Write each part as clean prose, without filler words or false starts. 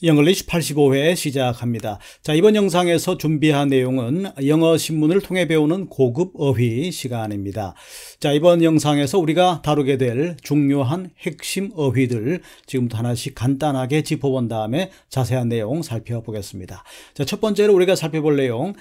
영글리시 85회 시작합니다. 자, 이번 영상에서 준비한 내용은 영어 신문을 통해 배우는 고급 어휘 시간입니다. 자, 이번 영상에서 우리가 다루게 될 중요한 핵심 어휘들 지금부터 하나씩 간단하게 짚어본 다음에 자세한 내용 살펴보겠습니다. 자, 첫 번째로 우리가 살펴볼 내용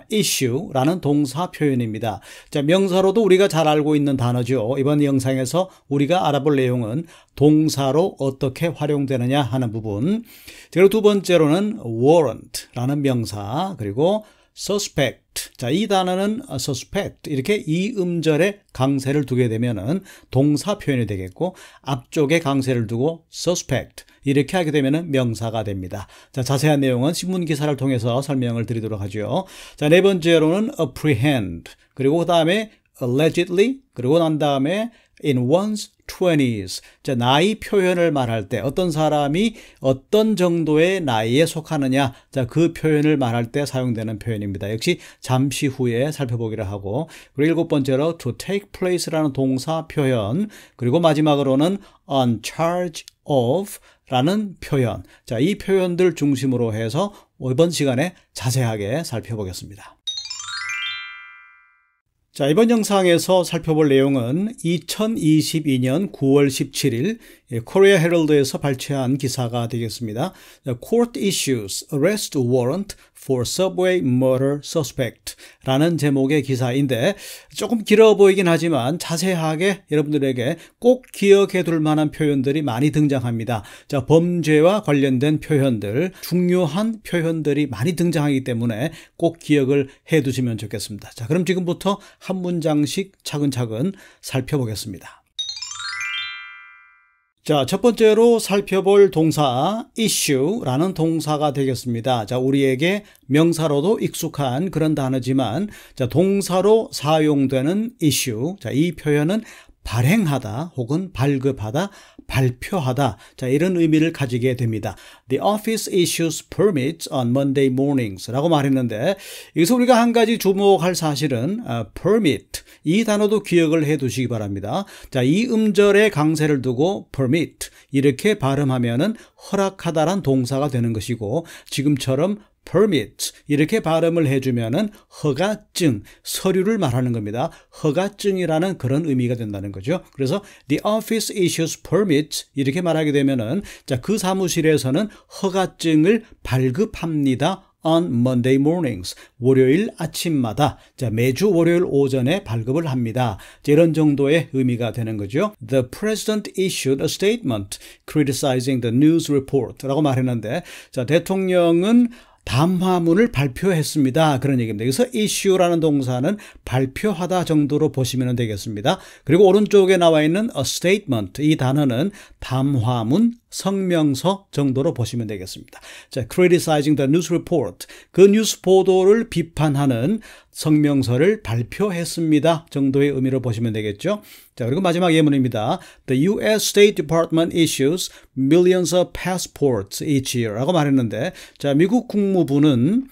issue라는 동사 표현입니다. 자, 명사로도 우리가 잘 알고 있는 단어죠. 이번 영상에서 우리가 알아볼 내용은 동사로 어떻게 활용되느냐 하는 부분. 그리고 두 번째로는 warrant라는 명사, 그리고 suspect. 자, 이 단어는 suspect 이렇게 이음절에 강세를 두게 되면은 동사 표현이 되겠고, 앞쪽에 강세를 두고 suspect 이렇게 하게 되면은 명사가 됩니다. 자, 자세한 내용은 신문 기사를 통해서 설명을 드리도록 하죠. 자, 네 번째로는 apprehend, 그리고 그 다음에 allegedly, 그리고 난 다음에 in one's 20s. 자, 나이 표현을 말할 때 어떤 사람이 어떤 정도의 나이에 속하느냐, 자, 그 표현을 말할 때 사용되는 표현입니다. 역시 잠시 후에 살펴보기로 하고, 그리고 일곱 번째로 to take place라는 동사 표현, 그리고 마지막으로는 on charge of 라는 표현. 자, 이 표현들 중심으로 해서 이번 시간에 자세하게 살펴보겠습니다. 자, 이번 영상에서 살펴볼 내용은 2022년 9월 17일 코리아 헤럴드에서 발췌한 기사가 되겠습니다. Court issues arrest warrant for subway murder suspect 라는 제목의 기사인데 조금 길어 보이긴 하지만 자세하게 여러분들에게 꼭 기억해 둘 만한 표현들이 많이 등장합니다. 자, 범죄와 관련된 표현들, 중요한 표현들이 많이 등장하기 때문에 꼭 기억을 해 두시면 좋겠습니다. 자, 그럼 지금부터 한 문장씩 차근차근 살펴보겠습니다. 자, 첫 번째로 살펴볼 동사 issue라는 동사가 되겠습니다. 자, 우리에게 명사로도 익숙한 그런 단어지만, 자, 동사로 사용되는 issue. 자, 이 표현은 발행하다 혹은 발급하다, 발표하다. 자, 이런 의미를 가지게 됩니다. The office issues permits on Monday mornings 라고 말했는데, 여기서 우리가 한 가지 주목할 사실은 permit, 이 단어도 기억을 해 두시기 바랍니다. 자, 이 음절에 강세를 두고 permit 이렇게 발음하면은 허락하다란 동사가 되는 것이고, 지금처럼 permit 이렇게 발음을 해주면은 허가증, 서류를 말하는 겁니다. 허가증이라는 그런 의미가 된다는 거죠. 그래서 the office issues permits 이렇게 말하게 되면은, 자, 그 사무실에서는 허가증을 발급합니다. on Monday mornings, 월요일 아침마다, 자, 매주 월요일 오전에 발급을 합니다. 자, 이런 정도의 의미가 되는 거죠. The president issued a statement criticizing the news report 라고 말했는데, 자, 대통령은 담화문을 발표했습니다. 그런 얘기입니다. 여기서 issue라는 동사는 발표하다 정도로 보시면 되겠습니다. 그리고 오른쪽에 나와 있는 a statement, 이 단어는 담화문, 성명서 정도로 보시면 되겠습니다. 자, criticizing the news report, 그 뉴스 보도를 비판하는 성명서를 발표했습니다 정도의 의미로 보시면 되겠죠. 자, 그리고 마지막 예문입니다. The U.S. State Department issues millions of passports each year 라고 말했는데, 자, 미국 국무부는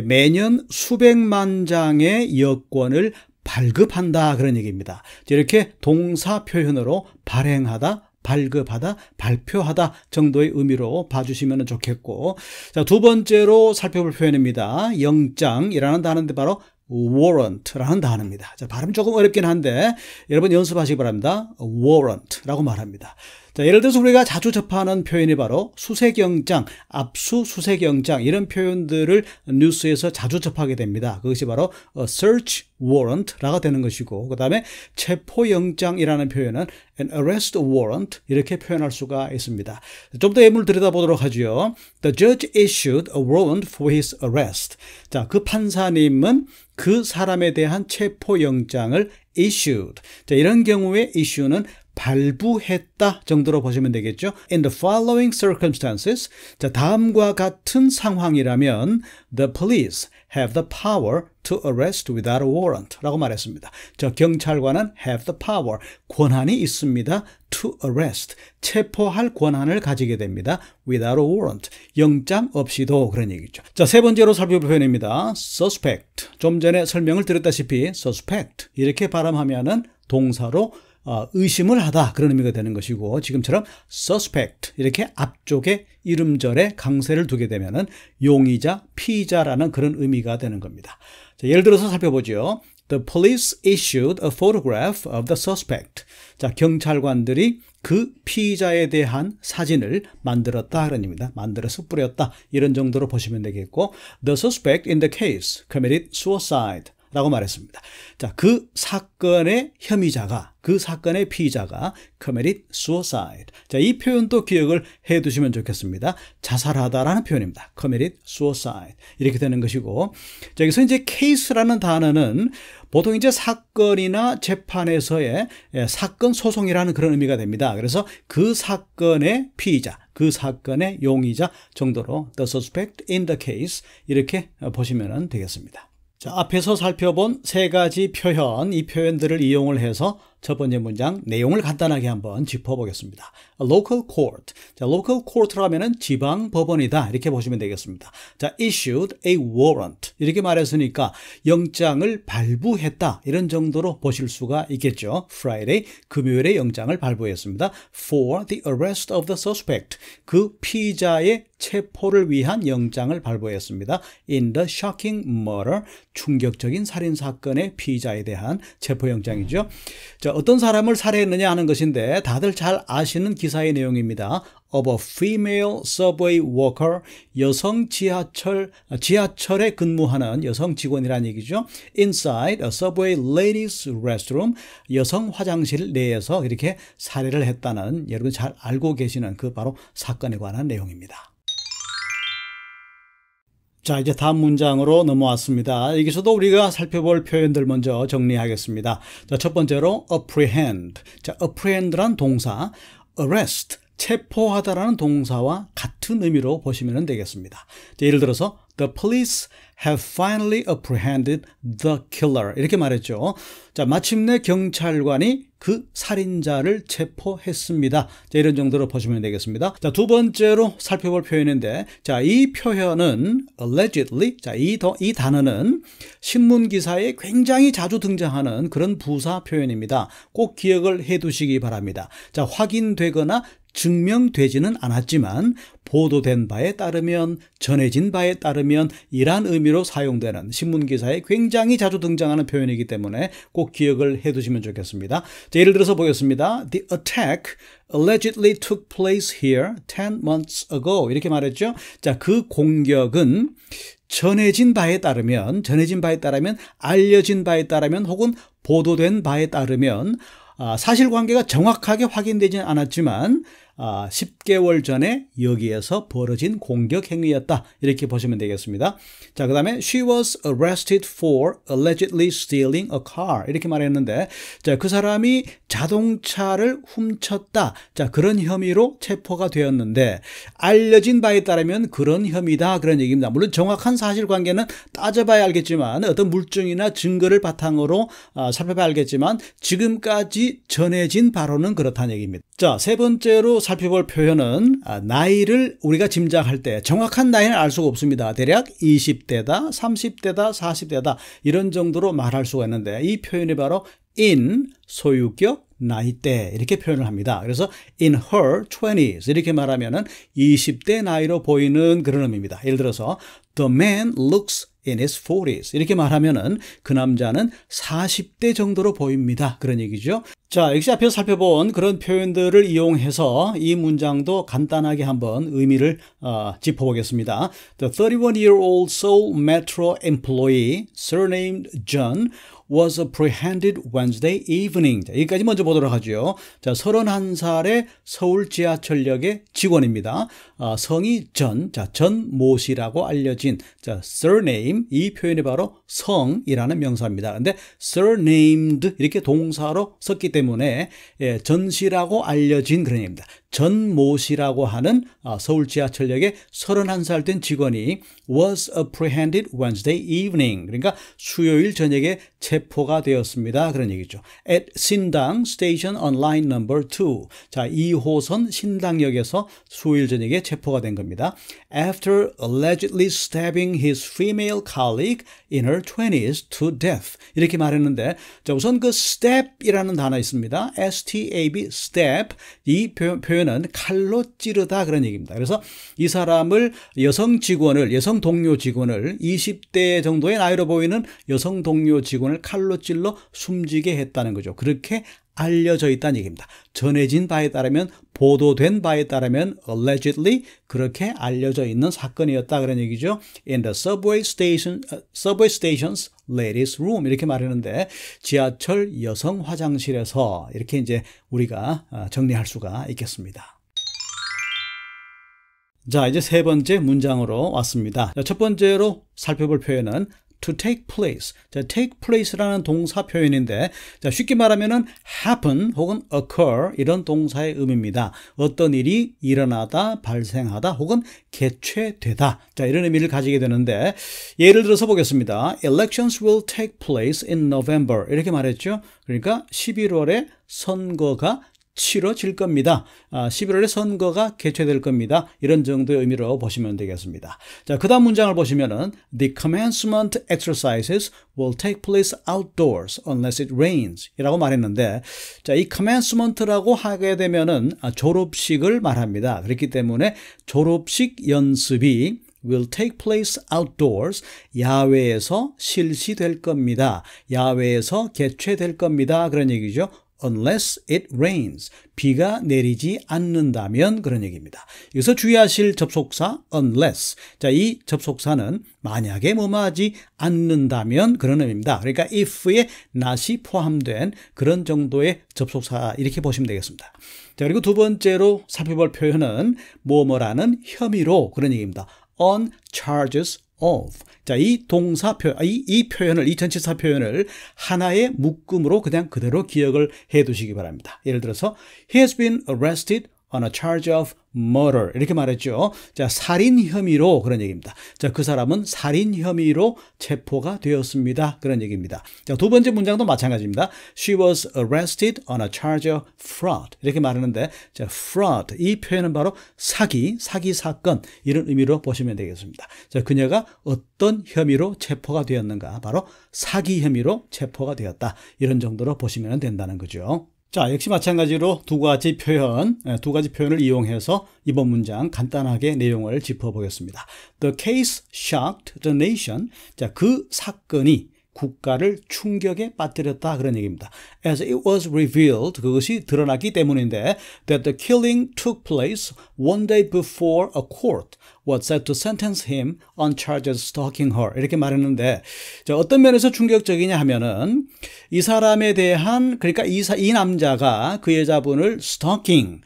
매년 수백만 장의 여권을 발급한다 그런 얘기입니다. 이렇게 동사 표현으로 발행하다, 발급하다, 발표하다 정도의 의미로 봐주시면 좋겠고, 자, 두 번째로 살펴볼 표현입니다. 영장이라는 단어인데 바로 warrant라는 단어입니다. 자, 발음 조금 어렵긴 한데 여러분 연습하시기 바랍니다. warrant라고 말합니다. 자, 예를 들어서 우리가 자주 접하는 표현이 바로 수색영장, 압수수색영장, 이런 표현들을 뉴스에서 자주 접하게 됩니다. 그것이 바로 a search warrant라가 되는 것이고, 그 다음에 체포영장이라는 표현은 an arrest warrant 이렇게 표현할 수가 있습니다. 좀 더 예문을 들여다보도록 하죠. The judge issued a warrant for his arrest. 자, 그 판사님은 그 사람에 대한 체포영장을 issued. 자, 이런 경우에 issue는 발부했다 정도로 보시면 되겠죠. In the following circumstances, 자, 다음과 같은 상황이라면 the police have the power to arrest without a warrant 라고 말했습니다. 저 경찰관은 have the power, 권한이 있습니다. to arrest, 체포할 권한을 가지게 됩니다. without a warrant, 영장 없이도, 그런 얘기죠. 자, 세 번째로 살펴볼 표현입니다. suspect, 좀 전에 설명을 드렸다시피 suspect 이렇게 발음하면은 동사로 의심을 하다 그런 의미가 되는 것이고 지금처럼 suspect 이렇게 앞쪽에 이름절에 강세를 두게 되면은 용의자, 피의자라는 그런 의미가 되는 겁니다. 자, 예를 들어서 살펴보죠. The police issued a photograph of the suspect. 자, 경찰관들이 그 피의자에 대한 사진을 만들었다 그런 의미입니다. 만들어서 뿌렸다 이런 정도로 보시면 되겠고 The suspect in the case committed suicide 라고 말했습니다. 자, 그 사건의 혐의자가, 그 사건의 피의자가 committed suicide. 자, 이 표현도 기억을 해 두시면 좋겠습니다. 자살하다라는 표현입니다. committed suicide. 이렇게 되는 것이고, 자, 여기서 이제 case라는 단어는 보통 이제 사건이나 재판에서의 사건 소송이라는 그런 의미가 됩니다. 그래서 그 사건의 피의자, 그 사건의 용의자 정도로 the suspect in the case 이렇게 보시면 되겠습니다. 자, 앞에서 살펴본 세 가지 표현, 이 표현들을 이용을 해서 첫 번째 문장 내용을 간단하게 한번 짚어보겠습니다. A local court. 자, local court라면은 지방 법원이다 이렇게 보시면 되겠습니다. 자, issued a warrant 이렇게 말했으니까 영장을 발부했다 이런 정도로 보실 수가 있겠죠. Friday 금요일에 영장을 발부했습니다. For the arrest of the suspect 그 피의자의 체포를 위한 영장을 발부했습니다. In the shocking murder 충격적인 살인 사건의 피의자에 대한 체포 영장이죠. 자, 어떤 사람을 살해했느냐 하는 것인데 다들 잘 아시는 기사의 내용입니다. Of a female subway worker, 여성 지하철에 근무하는 여성 직원이라는 얘기죠. Inside a subway ladies restroom, 여성 화장실 내에서 이렇게 살해를 했다는 여러분 잘 알고 계시는 그 바로 사건에 관한 내용입니다. 자, 이제 다음 문장으로 넘어왔습니다. 여기서도 우리가 살펴볼 표현들 먼저 정리하겠습니다. 자, 첫 번째로 apprehend. 자, apprehend란 동사, arrest, 체포하다라는 동사와 같은 의미로 보시면 되겠습니다. 자, 예를 들어서 The police have finally apprehended the killer. 이렇게 말했죠. 자, 마침내 경찰관이 그 살인자를 체포했습니다. 자, 이런 정도로 보시면 되겠습니다. 자, 두 번째로 살펴볼 표현인데, 자, 이 표현은 allegedly, 자, 이 단어는 신문 기사에 굉장히 자주 등장하는 그런 부사 표현입니다. 꼭 기억을 해 두시기 바랍니다. 자, 확인되거나 증명되지는 않았지만 보도된 바에 따르면 전해진 바에 따르면 이란 의미로 사용되는 신문기사에 굉장히 자주 등장하는 표현이기 때문에 꼭 기억을 해 두시면 좋겠습니다. 자, 예를 들어서 보겠습니다. The attack allegedly took place here 10 months ago 이렇게 말했죠. 자, 그 공격은 전해진 바에 따르면 알려진 바에 따르면 혹은 보도된 바에 따르면 사실관계가 정확하게 확인되지는 않았지만 10개월 전에 여기에서 벌어진 공격 행위였다 이렇게 보시면 되겠습니다. 자, 그 다음에 She was arrested for allegedly stealing a car 이렇게 말했는데, 자, 그 사람이 자동차를 훔쳤다, 자, 그런 혐의로 체포가 되었는데 알려진 바에 따르면 그런 혐의다 그런 얘기입니다. 물론 정확한 사실관계는 따져봐야 알겠지만 어떤 물증이나 증거를 바탕으로 살펴봐야 알겠지만 지금까지 전해진 바로는 그렇다는 얘기입니다. 자, 세 번째로 살펴볼 표현은 나이를 우리가 짐작할 때 정확한 나이는 알 수가 없습니다. 대략 20대다, 30대다, 40대다 이런 정도로 말할 수가 있는데 이 표현이 바로 in 소유격 나이대 이렇게 표현을 합니다. 그래서 in her 20s 이렇게 말하면은 20대 나이로 보이는 그런 의미입니다. 예를 들어서 the man looks in his 40s 이렇게 말하면은 그 남자는 40대 정도로 보입니다. 그런 얘기죠. 자, 역시 앞에서 살펴본 그런 표현들을 이용해서 이 문장도 간단하게 한번 의미를 짚어보겠습니다. The 31-year-old Seoul Metro employee surnamed John was apprehended Wednesday evening. 자, 여기까지 먼저 보도록 하죠. 자, 31살의 서울 지하철역의 직원입니다. 성이 전, 자, 전모 씨라고 알려진, 자, surname, 이 표현이 바로 성이라는 명사입니다. 근데 surnamed 이렇게 동사로 썼기 때문에 전 씨라고 알려진 그런 얘기입니다. 전모 씨라고 하는 서울 지하철역의 31살 된 직원이 was apprehended Wednesday evening. 그러니까 수요일 저녁에 체포가 되었습니다. 그런 얘기죠. At 신당 station on line number 2. 자, 2호선 신당역에서 수요일 저녁에 체포가 된 겁니다. After allegedly stabbing his female colleague in her 20s to death. 이렇게 말했는데, 자, 우선 그 stab이라는 단어 있습니다. S-T-A-B, stab. 이 표현은 칼로 찌르다 그런 얘기입니다. 그래서 이 사람을 여성 동료 직원을 20대 정도의 나이로 보이는 여성 동료 직원을 칼로 찔러 숨지게 했다는 거죠. 그렇게 알려져 있다는 얘기입니다. 전해진 바에 따르면, 보도된 바에 따르면 allegedly 그렇게 알려져 있는 사건이었다 그런 얘기죠. In the subway station's ladies' room 이렇게 말하는데, 지하철 여성 화장실에서 이렇게 이제 우리가 정리할 수가 있겠습니다. 자, 이제 세 번째 문장으로 왔습니다. 첫 번째로 살펴볼 표현은 to take place. 자, take place라는 동사 표현인데, 자, 쉽게 말하면은 happen 혹은 occur 이런 동사의 의미입니다. 어떤 일이 일어나다, 발생하다 혹은 개최되다. 자, 이런 의미를 가지게 되는데, 예를 들어서 보겠습니다. Elections will take place in November. 이렇게 말했죠. 그러니까 11월에 선거가 치러질 겁니다. 11월에 선거가 개최될 겁니다. 이런 정도의 의미로 보시면 되겠습니다. 자, 그 다음 문장을 보시면은 The commencement exercises will take place outdoors unless it rains 이라고 말했는데, 자, 이 commencement라고 하게 되면은 졸업식을 말합니다. 그렇기 때문에 졸업식 연습이 will take place outdoors, 야외에서 실시될 겁니다. 야외에서 개최될 겁니다. 그런 얘기죠. Unless it rains. 비가 내리지 않는다면 그런 얘기입니다. 여기서 주의하실 접속사 unless. 자, 이 접속사는 만약에 뭐뭐하지 않는다면 그런 의미입니다. 그러니까 if에 not이 포함된 그런 정도의 접속사 이렇게 보시면 되겠습니다. 자, 그리고 두 번째로 살펴볼 표현은 뭐뭐라는 혐의로 그런 얘기입니다. On charges of. 자, 이 동사 이 표현을, 이 전치사 표현을 하나의 묶음으로 그냥 그대로 기억을 해 두시기 바랍니다. 예를 들어서 He has been arrested on a charge of murder 이렇게 말했죠. 자, 살인 혐의로 그런 얘기입니다. 자, 그 사람은 살인 혐의로 체포가 되었습니다. 그런 얘기입니다. 자, 두 번째 문장도 마찬가지입니다. She was arrested on a charge of fraud 이렇게 말하는데, 자, fraud 이 표현은 바로 사기 사건 이런 의미로 보시면 되겠습니다. 자, 그녀가 어떤 혐의로 체포가 되었는가? 바로 사기 혐의로 체포가 되었다. 이런 정도로 보시면 된다는 거죠. 자, 역시 마찬가지로 두 가지 표현을 이용해서 이번 문장 간단하게 내용을 짚어보겠습니다. The case shocked the nation. 자, 그 사건이 국가를 충격에 빠뜨렸다 그런 얘기입니다. As it was revealed, 그것이 드러났기 때문인데, that the killing took place one day before a court was set to sentence him on charges stalking her. 이렇게 말했는데, 자, 어떤 면에서 충격적이냐 하면은 이 사람에 대한, 그러니까 이 남자가 그 여자분을 stalking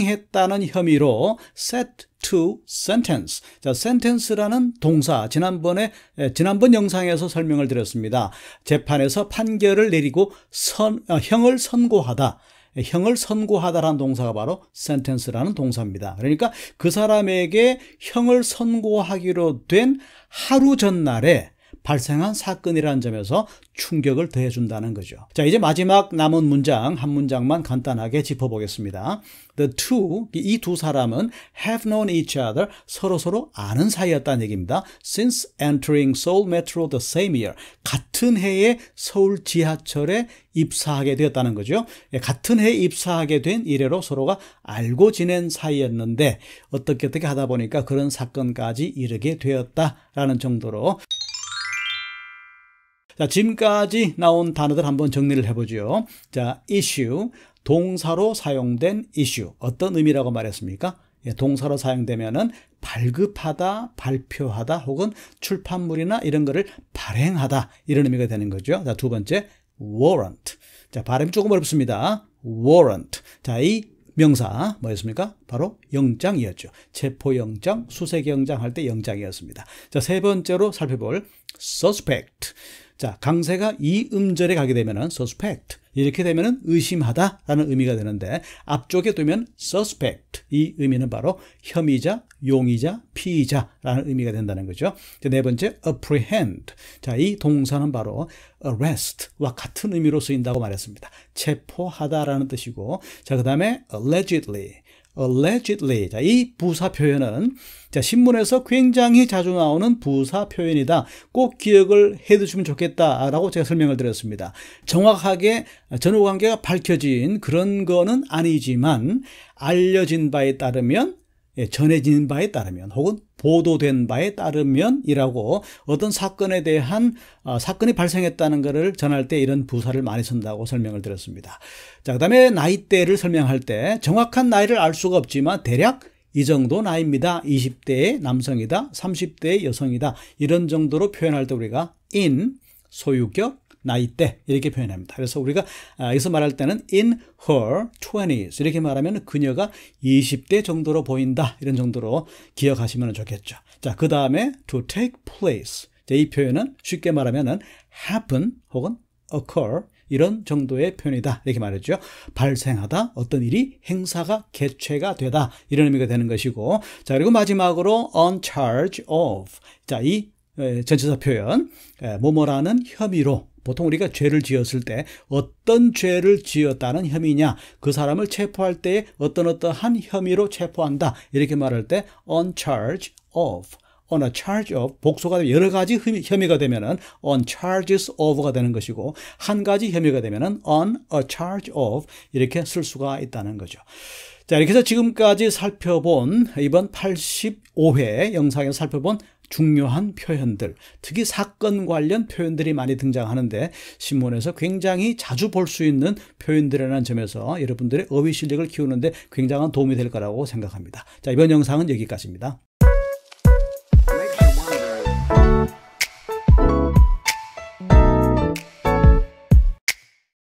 했다는 혐의로 set to sentence. 자, sentence라는 동사, 지난번 영상에서 설명을 드렸습니다. 재판에서 판결을 내리고 형을 선고하다. 형을 선고하다라는 동사가 바로 sentence라는 동사입니다. 그러니까 그 사람에게 형을 선고하기로 된 하루 전날에 발생한 사건이라는 점에서 충격을 더해준다는 거죠. 자, 이제 마지막 남은 문장 한 문장만 간단하게 짚어보겠습니다. 이 두 사람은 have known each other, 서로 아는 사이였다는 얘기입니다. Since entering Seoul Metro the same year, 같은 해에 서울 지하철에 입사하게 되었다는 거죠. 같은 해에 입사하게 된 이래로 서로가 알고 지낸 사이였는데 어떻게 하다 보니까 그런 사건까지 이르게 되었다라는 정도로. 자, 지금까지 나온 단어들 한번 정리를 해보죠. 자, issue, 동사로 사용된 issue. 어떤 의미라고 말했습니까? 동사로 사용되면은 발급하다, 발표하다 혹은 출판물이나 이런 거를 발행하다 이런 의미가 되는 거죠. 자, 두 번째 warrant. 자, 발음이 조금 어렵습니다. warrant. 자, 이 명사 뭐였습니까? 바로 영장이었죠. 체포영장, 수색영장 할 때 영장이었습니다. 자, 세 번째로 살펴볼 suspect. 자, 강세가 이 음절에 가게 되면은 suspect, 이렇게 되면은 의심하다라는 의미가 되는데 앞쪽에 두면 suspect 이 의미는 바로 혐의자, 용의자, 피의자라는 의미가 된다는 거죠. 네 번째 apprehend. 자, 이 동사는 바로 arrest와 같은 의미로 쓰인다고 말했습니다. 체포하다라는 뜻이고, 자, 그다음에 allegedly. 자, 이 부사 표현은 자, 신문에서 굉장히 자주 나오는 부사 표현이다. 꼭 기억을 해 두시면 좋겠다라고 제가 설명을 드렸습니다. 정확하게 전후 관계가 밝혀진 그런 거는 아니지만 알려진 바에 따르면, 전해진 바에 따르면 혹은 보도된 바에 따르면이라고 어떤 사건에 대한 사건이 발생했다는 것을 전할 때 이런 부사를 많이 쓴다고 설명을 드렸습니다. 자, 그다음에 나이대를 설명할 때 정확한 나이를 알 수가 없지만 대략 이 정도 나이입니다. 20대의 남성이다, 30대의 여성이다, 이런 정도로 표현할 때 우리가 in 소유격 나이대 이렇게 표현합니다. 그래서 우리가 여기서 말할 때는 in her 20s 이렇게 말하면 그녀가 20대 정도로 보인다, 이런 정도로 기억하시면 좋겠죠. 자, 그 다음에 to take place. 자, 이 표현은 쉽게 말하면 happen 혹은 occur 이런 정도의 표현이다, 이렇게 말했죠. 발생하다, 어떤 일이 행사가 개최가 되다, 이런 의미가 되는 것이고, 자, 그리고 마지막으로 on charge of. 자, 이 전치사 표현 뭐뭐라는 혐의로, 보통 우리가 죄를 지었을 때 어떤 죄를 지었다는 혐의냐, 그 사람을 체포할 때 어떠한 혐의로 체포한다, 이렇게 말할 때 on charge of. on a charge of, 복수가 되면 여러 가지 혐의가 되면은 on charges of가 되는 것이고, 한 가지 혐의가 되면은 on a charge of 이렇게 쓸 수가 있다는 거죠. 자, 이렇게 해서 지금까지 살펴본 이번 85회 영상에서 살펴본 중요한 표현들, 특히 사건 관련 표현들이 많이 등장하는데 신문에서 굉장히 자주 볼 수 있는 표현들이라는 점에서 여러분들의 어휘 실력을 키우는데 굉장한 도움이 될 거라고 생각합니다. 자, 이번 영상은 여기까지입니다.